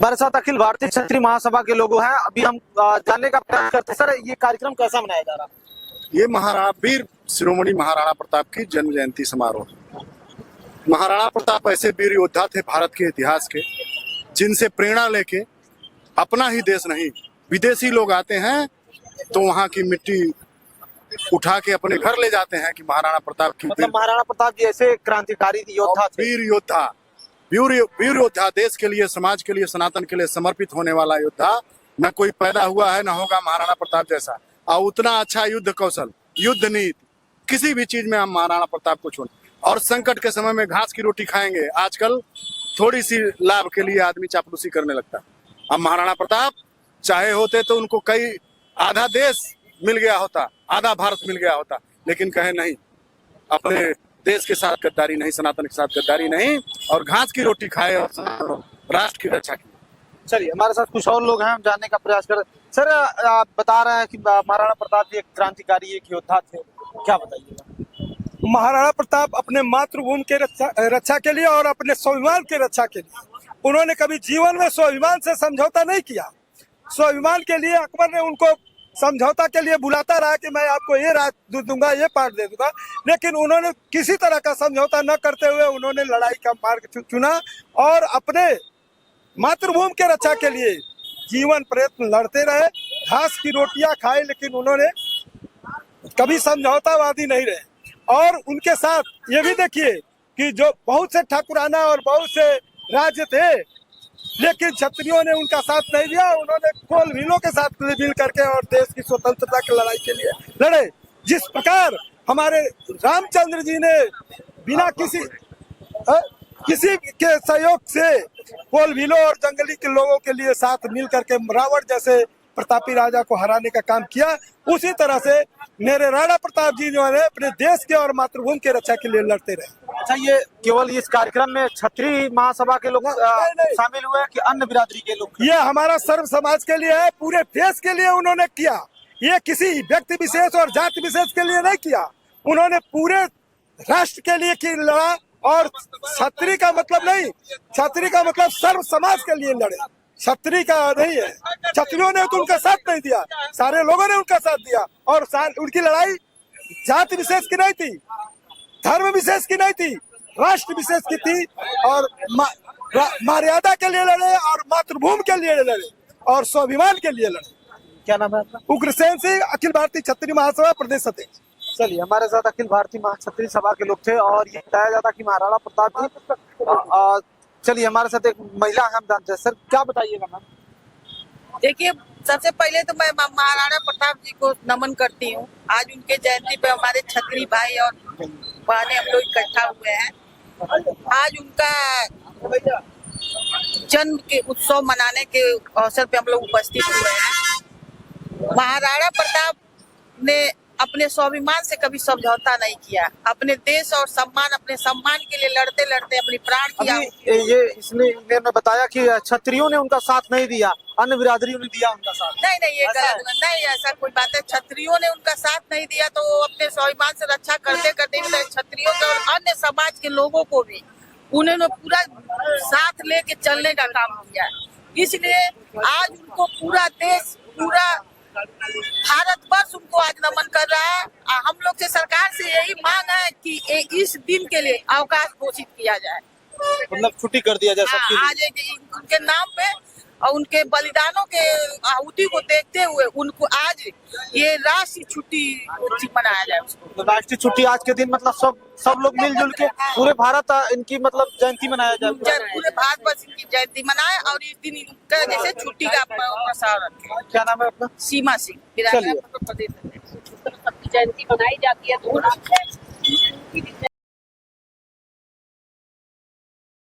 हमारे साथ अखिल भारतीय क्षत्रिय महासभा के लोग हैं। अभी हम जानने का प्रयास करते हैं, सर ये कार्यक्रम कैसा मनाया जा रहा है? ये महाराणा वीर शिरोमणि महाराणा प्रताप की जन्म जयंती समारोह। महाराणा प्रताप ऐसे वीर योद्धा थे भारत के इतिहास के, जिनसे प्रेरणा लेके अपना ही देश नहीं विदेशी लोग आते हैं तो वहाँ की मिट्टी उठा के अपने घर ले जाते हैं कि महाराणा प्रताप की मतलब महाराणा प्रताप जी ऐसे क्रांतिकारी योद्धा थे, वीर योद्धा, देश के लिए, समाज के लिए, सनातन के लिए समर्पित होने वाला योद्धा न कोई पैदा हुआ है न होगा महाराणा प्रताप जैसा। और उतना अच्छा युद्ध कौशल, युद्ध नीति, किसी भी चीज में हम महाराणा प्रताप को छोड़। और संकट के समय में घास की रोटी खाएंगे, आजकल थोड़ी सी लाभ के लिए आदमी चापलूसी करने लगता है। अब महाराणा प्रताप चाहे होते तो उनको कई आधा देश मिल गया होता, आधा भारत मिल गया होता, लेकिन कहे नहीं, अपने देश के साथ गद्दारी नहीं, सनातन के साथ गद्दारी नहीं, और घास की रोटी खाए और राष्ट्र की रक्षा की। चलिए हमारे साथ कुछ और लोग हैं, हम जानने का प्रयास कर। सर आप बता रहे हैं कि महाराणा प्रताप जी एक क्रांतिकारी, एक योद्धा थे, क्या बताइएगा? महाराणा प्रताप अपने मातृभूमि के रक्षा के लिए और अपने स्वाभिमान के रक्षा के लिए उन्होंने कभी जीवन में स्वाभिमान से समझौता नहीं किया। स्वाभिमान के लिए अकबर ने उनको समझौता के लिए बुलाता रहा कि मैं आपको ये राज दूंगा, ये पार्ट दे दूंगा, लेकिन उन्होंने किसी तरह का समझौता न करते हुए उन्होंने लड़ाई का मार्ग चुना और अपने मातृभूमि के रक्षा के लिए जीवन प्रयत्न लड़ते रहे, घास की रोटियां खाए, लेकिन उन्होंने कभी समझौतावादी नहीं रहे। और उनके साथ ये भी देखिए कि जो बहुत से ठाकुराना और बहुत से राज्य थे, लेकिन क्षत्रियों ने उनका साथ नहीं दिया। उन्होंने कोल भीलों के साथ मिल करके और देश की स्वतंत्रता की लड़ाई के लिए लड़े। जिस प्रकार हमारे रामचंद्र जी ने बिना किसी के सहयोग से कोल भीलों और जंगली के लोगों के लिए साथ मिल करके रावण जैसे प्रतापी राजा को हराने का काम किया, उसी तरह से मेरे राणा प्रताप जी जो है अपने देश के और मातृभूमि के रक्षा के लिए लड़ते रहे। अच्छा, ये केवल इस कार्यक्रम में क्षत्रिय महासभा के लोग शामिल हुए कि अन्य बिरादरी के लोग? ये हमारा सर्व समाज के लिए है, पूरे देश के लिए उन्होंने किया। ये किसी व्यक्ति विशेष और जाति विशेष के लिए नहीं किया, उन्होंने पूरे राष्ट्र के लिए की लड़ा। और क्षत्रिय का मतलब नहीं, क्षत्रिय का मतलब सर्व समाज के लिए लड़े, क्षत्रिय का नहीं है। क्षत्रियों ने तो उनका साथ नहीं दिया, सारे लोगों ने उनका साथ दिया। और उनकी लड़ाई जाति विशेष की नहीं थी, धर्म विशेष की नहीं थी, राष्ट्र विशेष की थी। और मर्यादा के लिए लड़े और मातृभूमि के लिए लड़े और स्वाभिमान के लिए लड़े। क्या नाम है आपका? उग्रसेन सिंह, अखिल भारतीय क्षत्रिय महासभा प्रदेश अध्यक्ष। चलिए हमारे साथ अखिल भारतीय क्षत्रिय सभा के लोग थे और ये बताया जाता कि महाराणा प्रताप जी। चलिए हमारे साथ एक महिला हम जानते हैं, सर क्या बताइएगा मैम? देखिए, सबसे पहले तो मैं महाराणा प्रताप जी को नमन करती हूँ। आज उनके जयंती पे हमारे क्षत्रिय भाई और बहनें हम लोग इकट्ठा हुए हैं। आज उनका जन्म के उत्सव मनाने के अवसर पे हम लोग उपस्थित हुए हैं। महाराणा प्रताप ने अपने स्वाभिमान से कभी समझौता नहीं किया, अपने देश और अपने सम्मान के लिए लड़ते लड़ते अपनी प्राण किया। ये इसने बताया कि क्षत्रियों ने उनका साथ नहीं दिया, अन्य बिरादरियों ने दिया उनका साथ। नहीं, ये गलत नहीं, ऐसा कोई बात है। क्षत्रियों ने उनका साथ नहीं दिया तो अपने स्वाभिमान से रक्षा करते करते क्षत्रियों के और अन्य समाज के लोगों को भी उन्होंने पूरा साथ लेके चलने का काम किया। इसलिए आज उनको पूरा देश, पूरा भारतवर्ष उनको आज नमन कर रहा है। हम लोग से सरकार से यही मांग है कि इस दिन के लिए अवकाश घोषित किया जाए, मतलब छुट्टी कर दिया जाए सबके लिए। आज उनके नाम पे और उनके बलिदानों के आहुति को देखते हुए उनको आज ये राष्ट्रीय छुट्टी मनाया जाए। तो राष्ट्रीय छुट्टी आज के दिन मतलब सब लोग मिलजुल के पूरे भारत इनकी मतलब जयंती मनाया जाए, पूरे भारतवर्ष इनकी जयंती मनाए और इस दिन इनका जैसे छुट्टी का प्रसार रखे। क्या नाम है अपना? सीमा सिंह, चलिए जयंती मनाई जाती है तो